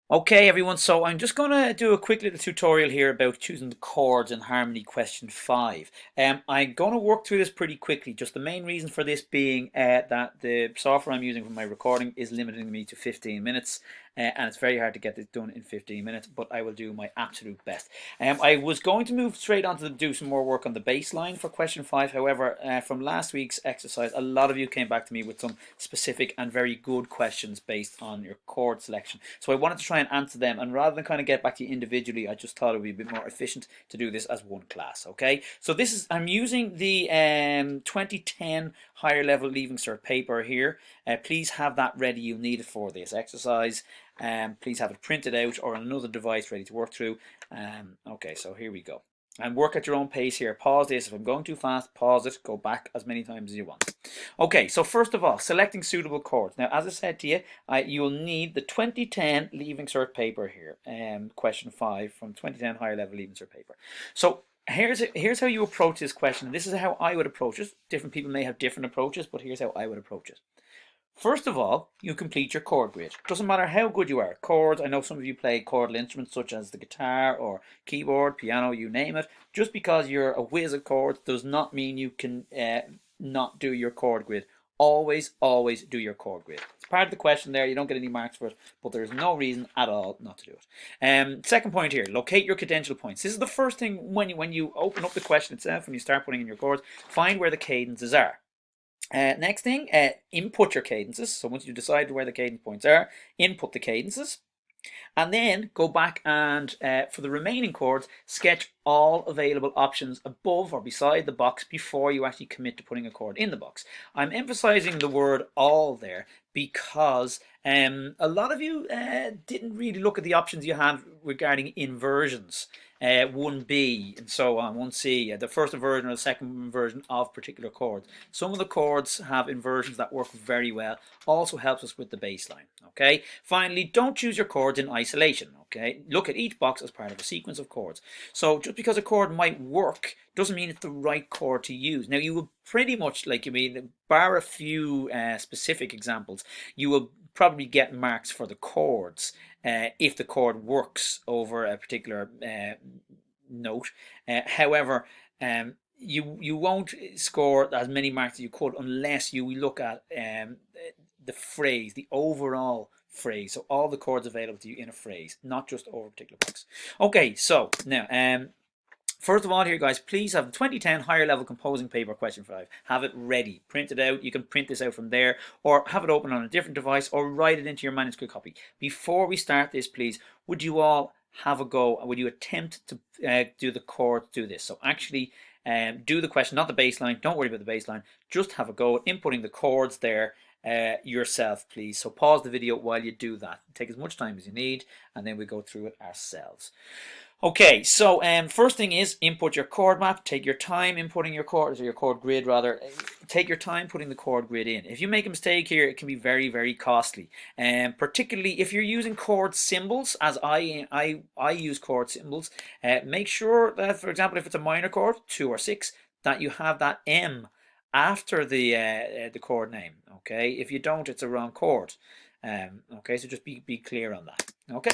Okay, everyone, so I'm just going to do a quick little tutorial here about choosing the chords in harmony question 5. I'm going to work through this pretty quickly, just the main reason for this being that the software I'm using for my recording is limiting me to 15 minutes, and it's very hard to get this done in 15 minutes, but I will do my absolute best. I was going to move straight on to do some more work on the bass line for question 5, however, from last week's exercise, a lot of you came back to me with some specific and very good questions based on your chord selection. So I wanted to try and answer them, and rather than kind of get back to you individually, I just thought it would be a bit more efficient to do this as one class. Okay, so this is, I'm using the 2010 higher level leaving cert paper here. Please have that ready, you'll need it for this exercise. Please have it printed out or on another device ready to work through. Okay, so here we go. And work at your own pace here. Pause this. If I'm going too fast, pause it. Go back as many times as you want. Okay, so first of all, selecting suitable chords. Now, as I said to you, you'll need the 2010 Leaving Cert paper here, question 5 from 2010 Higher Level Leaving Cert paper. So here's how you approach this question. This is how I would approach it. Different people may have different approaches, but here's how I would approach it. First of all, you complete your chord grid. Doesn't matter how good you are. Chords, I know some of you play chordal instruments such as the guitar or keyboard, piano, you name it. Just because you're a whiz at chords does not mean you can not do your chord grid. Always, always do your chord grid. It's part of the question there. You don't get any marks for it, but there's no reason at all not to do it. Second point here, locate your cadential points. This is the first thing when you open up the question itself, when you start putting in your chords, find where the cadences are. Next thing, input your cadences. So once you decide where the cadence points are, input the cadences. And then go back and, for the remaining chords, sketch all available options above or beside the box before you actually commit to putting a chord in the box. I'm emphasizing the word all there because a lot of you didn't really look at the options you had regarding inversions. 1B and so on, 1C, the first inversion or the second inversion of particular chords. Some of the chords have inversions that work very well, also helps us with the bass line. Okay, finally, don't choose your chords in isolation. Okay, look at each box as part of a sequence of chords. So just because a chord might work doesn't mean it's the right chord to use. Now you will pretty much, like, bar a few specific examples, you will probably get marks for the chords if the chord works over a particular note. However, you won't score as many marks as you could unless you look at the phrase, the overall phrase. So all the chords available to you in a phrase, not just over a particular box. Okay, so now first of all here, guys, please have the 2010 higher level composing paper question 5. Have it ready, print it out. You can print this out from there or have it open on a different device or write it into your manuscript copy. Before we start this, please, would you all have a go? Would you attempt to do the chords, do this? So actually do the question, not the bass line. Don't worry about the bass line. Just have a go at inputting the chords there yourself, please. So pause the video while you do that. Take as much time as you need, and then we go through it ourselves. Okay, so first thing is input your chord map. Take your time inputting your chords, or your chord grid rather. Take your time putting the chord grid in. If you make a mistake here, it can be very, very costly. Particularly if you're using chord symbols, as I use chord symbols. Make sure that, for example, if it's a minor chord, 2 or 6, that you have that M after the chord name. Okay, if you don't, it's a wrong chord. Okay, so just be clear on that. Okay.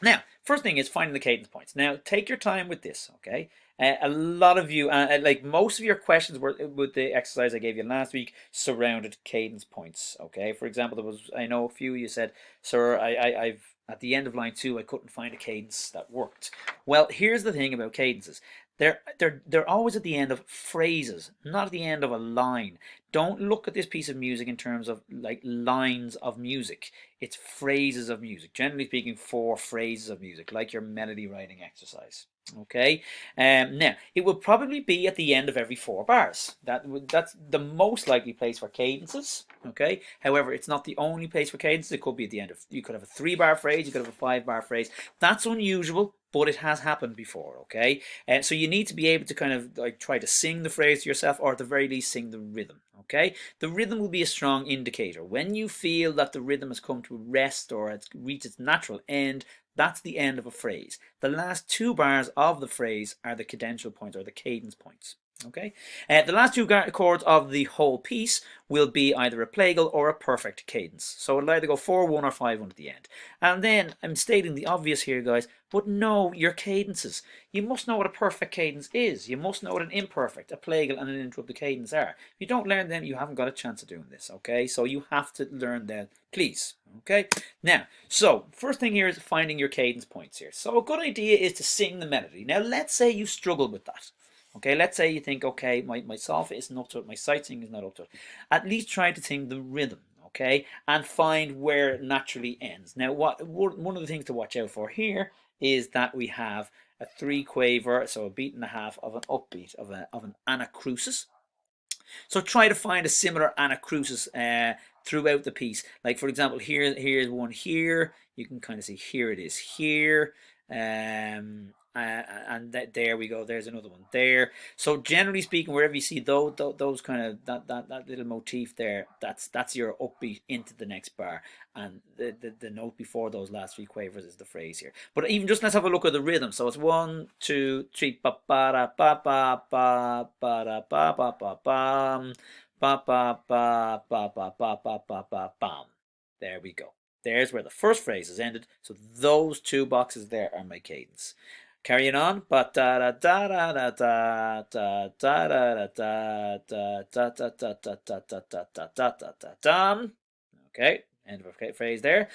Now, first thing is finding the cadence points. Now, take your time with this, okay? A lot of you, like most of your questions were with the exercise I gave you last week, surrounded cadence points, okay? For example, there was, I know a few of you said, sir, I've at the end of line 2, I couldn't find a cadence that worked. Well, here's the thing about cadences. They're always at the end of phrases, not at the end of a line. Don't look at this piece of music in terms of like lines of music. It's phrases of music. Generally speaking, 4 phrases of music, like your melody writing exercise. Okay. Now it will probably be at the end of every 4 bars. That's the most likely place for cadences. Okay. However, it's not the only place for cadences. It could be at the end of. You could have a 3-bar phrase. You could have a 5-bar phrase. That's unusual, but it has happened before. Okay. And so you need to be able to kind of like try to sing the phrase to yourself, or at the very least sing the rhythm. Okay, the rhythm will be a strong indicator. When you feel that the rhythm has come to a rest or it's reached its natural end, that's the end of a phrase. The last 2 bars of the phrase are the cadential points or the cadence points. Okay, the last two chords of the whole piece will be either a plagal or a perfect cadence. So it'll either go 4-1 or 5-1 at the end. And then I'm stating the obvious here, guys, but know your cadences. You must know what a perfect cadence is. You must know what an imperfect, a plagal, and an interrupted cadence are. If you don't learn them, you haven't got a chance of doing this, okay? So you have to learn them, please, okay? Now, so first thing here is finding your cadence points here. So a good idea is to sing the melody. Now, let's say you struggle with that. Okay, let's say you think, okay, my solfa isn't up to it, my sight singing is not up to it. At least try to sing the rhythm, okay, and find where it naturally ends. Now, one of the things to watch out for here is that we have a 3 quaver, so a beat and a half of an upbeat of an anacrusis. So try to find a similar anacrusis throughout the piece. Like for example, here's one here. You can kind of see here it is here. And there we go. There's another one there. So generally speaking, wherever you see those kind of that little motif there, that's your upbeat into the next bar, and the note before those last 3 quavers is the phrase here. But even just let's have a look at the rhythm. So it's 1, 2, 3, ba ba ba ba ba ba ba ba ba bam, ba ba ba ba ba ba ba ba ba bam. There we go. There's where the first phrase is ended. So those 2 boxes there are my cadence. Carrying on. Okay, end of a phrase there.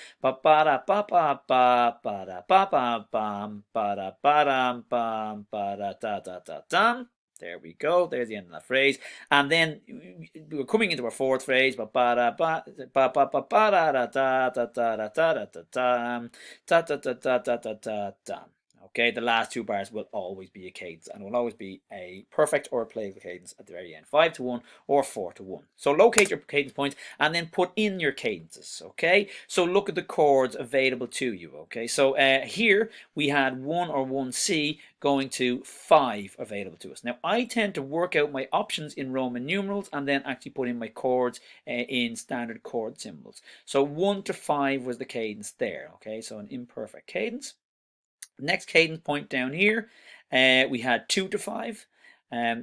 There we go. There's the end of that phrase. And then we're coming into our 4th phrase. Okay, the last 2 bars will always be a cadence, and will always be a perfect or a plagal cadence at the very end, 5-1 or 4-1. So locate your cadence points and then put in your cadences. Okay, so look at the chords available to you. Okay, so here we had 1 or 1C going to 5 available to us. Now I tend to work out my options in Roman numerals and then actually put in my chords in standard chord symbols. So 1 to 5 was the cadence there. Okay, so an imperfect cadence. Next cadence point down here, we had 2 to 5,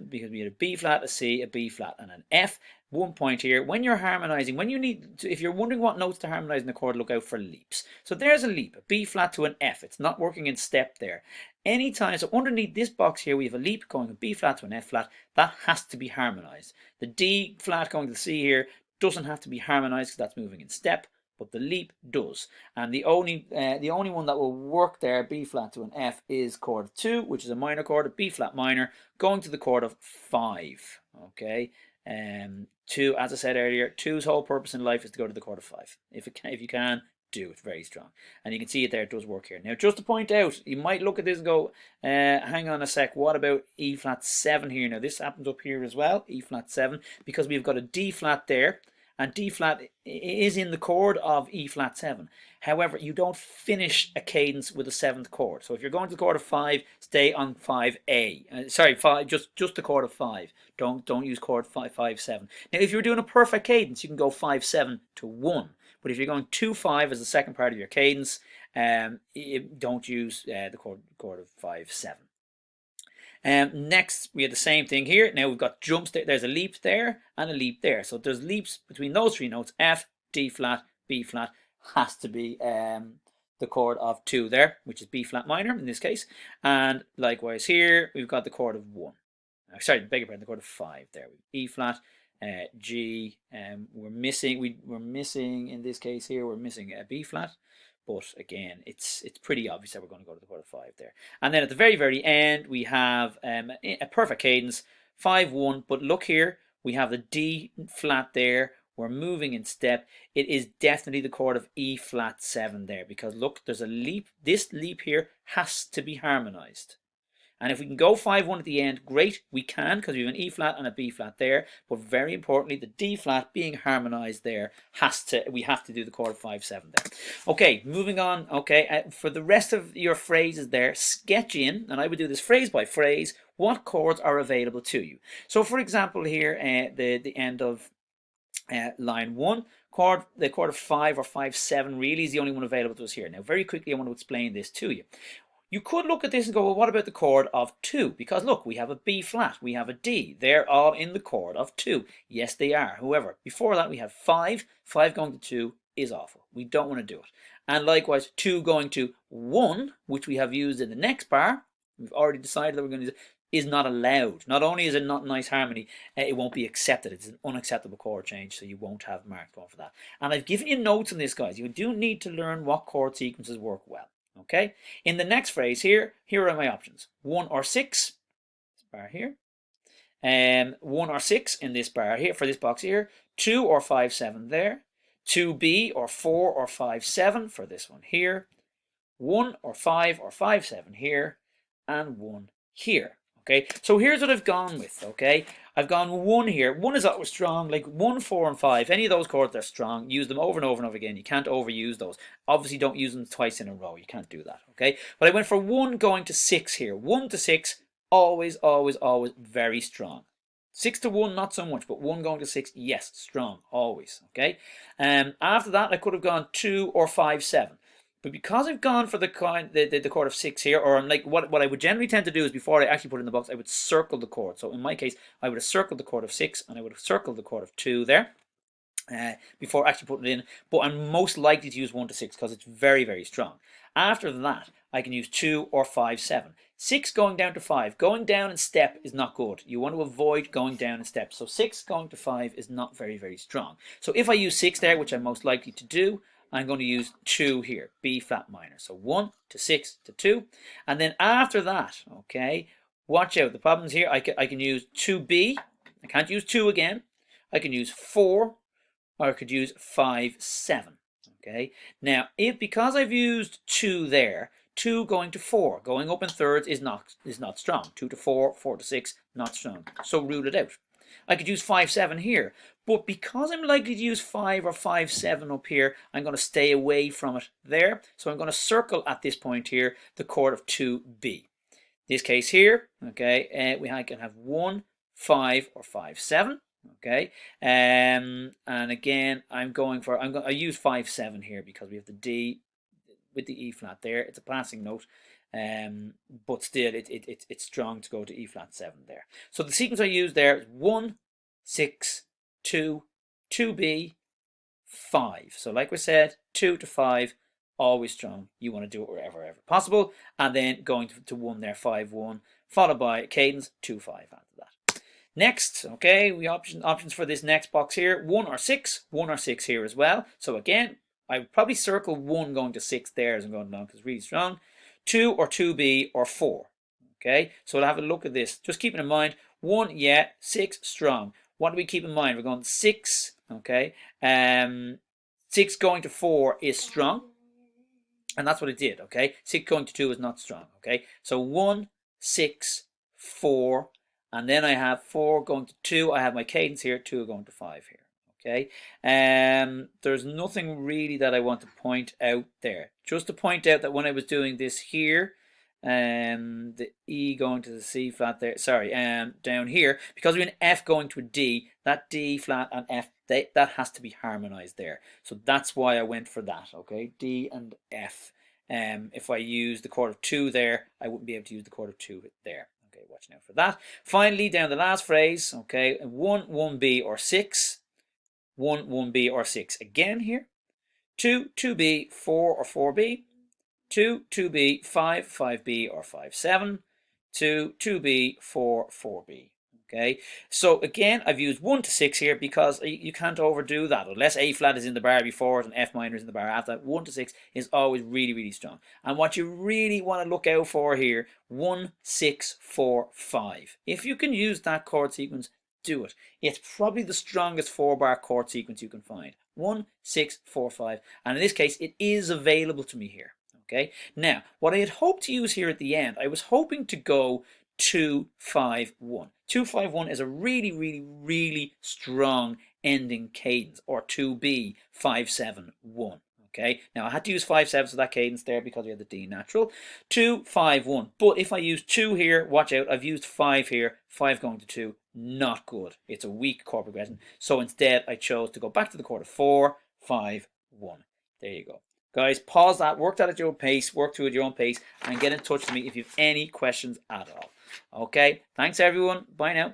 because we had a B flat, a C, a B flat, and an F. 1 point here. When you're harmonizing, when you need to, if you're wondering what notes to harmonize in the chord, look out for leaps. So there's a leap, a B flat to an F. It's not working in step there. Anytime, so underneath this box here, we have a leap going a B flat to an F flat. That has to be harmonized. The D flat going to the C here doesn't have to be harmonized because that's moving in step, but the leap does. And the only one that will work there, B flat to an F, is chord 2, which is a minor chord, a B flat minor, going to the chord of 5. Okay, 2, as I said earlier, 2's whole purpose in life is to go to the chord of 5. If you can, do it. Very strong. And you can see it there, it does work here. Now, just to point out, you might look at this and go, hang on a sec, what about E flat 7 here? Now, this happens up here as well, E flat 7, because we've got a D flat there, and D flat is in the chord of E flat 7. However, you don't finish a cadence with a 7th chord. So if you're going to the chord of 5, stay on 5A. Sorry, 5, just the chord of 5. Don't use chord 5, 7. Now, if you're doing a perfect cadence, you can go 5, 7 to 1. But if you're going 2, 5 as the second part of your cadence, don't use the chord of 5, 7. Next, we have the same thing here. Now we've got jumps there. There's a leap there and a leap there. So there's leaps between those 3 notes. F, D flat, B flat has to be the chord of 2 there, which is B flat minor in this case. And likewise here, we've got the chord of 1. Sorry, beg your pardon, the chord of 5 there. E flat, G. We're missing in this case here. We're missing a B flat. But again, it's pretty obvious that we're going to go to the chord of 5 there. And then at the very, very end, we have a perfect cadence, 5-1. But look here, we have the D flat there. We're moving in step. It is definitely the chord of E flat 7 there, because look, there's a leap. This leap here has to be harmonized. And if we can go 5-1 at the end, great, we can, because we have an E flat and a B flat there. But very importantly, the D flat being harmonized there we have to do the chord of 5-7 there. Okay, moving on. Okay, for the rest of your phrases there, sketch in, and I would do this phrase by phrase, what chords are available to you. So for example here, the end of line 1, the chord of 5 or 5-7 really is the only one available to us here. Now very quickly I want to explain this to you. You could look at this and go, well, what about the chord of 2? Because look, we have a B flat, we have a D. They're all in the chord of 2. Yes, they are. However, before that we have 5. 5 going to 2 is awful. We don't want to do it. And likewise, 2 going to 1, which we have used in the next bar, we've already decided that we're going to use it, is not allowed. Not only is it not nice harmony, it won't be accepted. It's an unacceptable chord change, so you won't have marked one for that. And I've given you notes on this, guys. You do need to learn what chord sequences work well. Okay, in the next phrase here are my options: 1 or 6, this bar here, 1 or 6 in this bar here for this box here, 2 or 5 7 there, 2B or 4 or 5 7 for this one here, 1 or 5 or 5 7 here, and 1 here. Okay, so here's what I've gone with. Okay, I've gone 1 here. 1 is always strong, like 1, 4, and 5. Any of those chords are strong. Use them over and over and over again. You can't overuse those. Obviously, don't use them twice in a row. You can't do that. Okay, but I went for 1 going to 6 here. 1 to 6, always, always, always very strong. 6 to 1, not so much, but 1 going to 6, yes, strong, always. Okay, after that, I could have gone 2 or 5 7. But because I've gone for the chord of 6 here, or like what I would generally tend to do is before I actually put it in the box, I would circle the chord. So in my case, I would have circled the chord of 6 and I would have circled the chord of 2 there before actually putting it in. But I'm most likely to use 1 to 6 because it's very, very strong. After that, I can use 2 or 5 7. 6 going down to 5. Going down in step is not good. You want to avoid going down in step. So 6 going to 5 is not very, very strong. So if I use 6 there, which I'm most likely to do, I'm going to use 2 here, B flat minor. So 1 to 6 to 2. And then after that, okay, watch out. The problems here, I can use 2B. I can't use 2 again. I can use 4, or I could use 5 7. Okay. Now, because I've used 2 there, 2 going to 4, going up in thirds is not strong. 2 to 4, 4 to 6, not strong. So rule it out. I could use 5 7 here, but because I'm likely to use 5 or 5 7 up here, I'm going to stay away from it there. So I'm going to circle at this point here the chord of 2B. This case here, okay, I can have 1 5 or 5 7. Okay, and again I use 5 7 here because we have the D with the E flat there. It's a passing note, but still it's strong to go to E flat 7 there. So the sequence I use there is 1 6 2 2B 5. So like we said, 2 to 5 always strong. You want to do it wherever possible, and then going to 1 there, 5 1, followed by cadence 2 5 after that. Next, okay, we options for this next box here: 1 or 6, 1 or 6 here as well. So again, I would probably circle 1 going to 6 there as I'm going along because it's really strong. 2 or 2B or 4. Okay, so we'll have a look at this. Just keeping in mind, 1, yeah, 6, strong. What do we keep in mind? We're going 6, okay. 6 going to 4 is strong. And that's what it did, okay. 6 going to 2 is not strong, okay. So 1, 6, 4. And then I have 4 going to 2. I have my cadence here, 2 going to 5 here. Okay. There's nothing really that I want to point out there. Just to point out that when I was doing this here, the E going to the C flat there, sorry, down here, because we have an F going to a D, that D flat and F, that has to be harmonized there. So that's why I went for that, okay, D and F. If I use the chord of 2 there, I wouldn't be able to use the chord of 2 there. Okay, watch now for that. Finally, down the last phrase, okay, 1 1B or 6, 1 1B or 6 again here, 2 2B 4 or 4B, 2 2B 5 5B or 5 7, 2 2B 4 4B. Okay, so again I've used 1 to 6 here because you can't overdo that unless A flat is in the bar before it and F minor is in the bar after that. 1 to 6 is always really strong. And what you really want to look out for here, 1 6 4 5. If you can use that chord sequence, do it. It's probably the strongest 4-bar chord sequence you can find. 1 6 4 5, and in this case it is available to me here. Okay, now what I had hoped to use here at the end, I was hoping to go 2 5 1. 2 5 1 is a really strong ending cadence, or 2B 5 7 1. Okay, now I had to use 5 7 for that cadence there because we had the D natural. 2 5 1. But if I use 2 here, watch out, I've used 5 here, 5 going to 2, not good. It's a weak chord progression. So instead I chose to go back to the chord of 4 5 1. There you go. Guys, pause that, work that at your own pace, work through at your own pace, and get in touch with me if you have any questions at all. Okay, thanks everyone. Bye now.